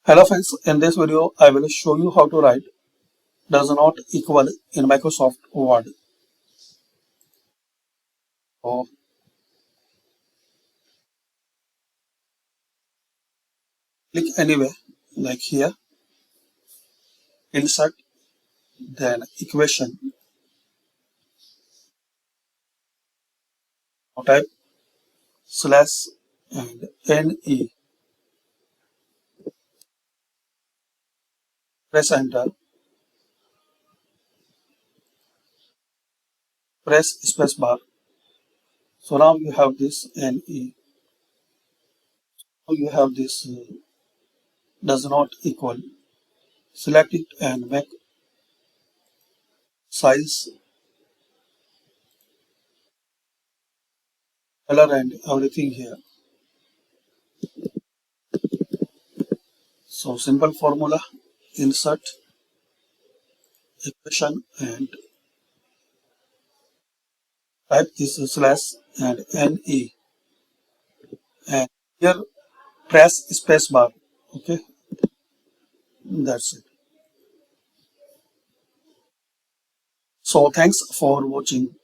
Hello friends, in this video I will show you how to write does not equal in Microsoft Word. So click anywhere like here, insert, then equation. Now type slash and NE. Press enter, press space bar. So now you have this NE. Now you have this does not equal. Select it and make size, color and everything here. So simple formula, insert, equation and type this slash and NE, and here press space bar. Okay, that's it. So thanks for watching.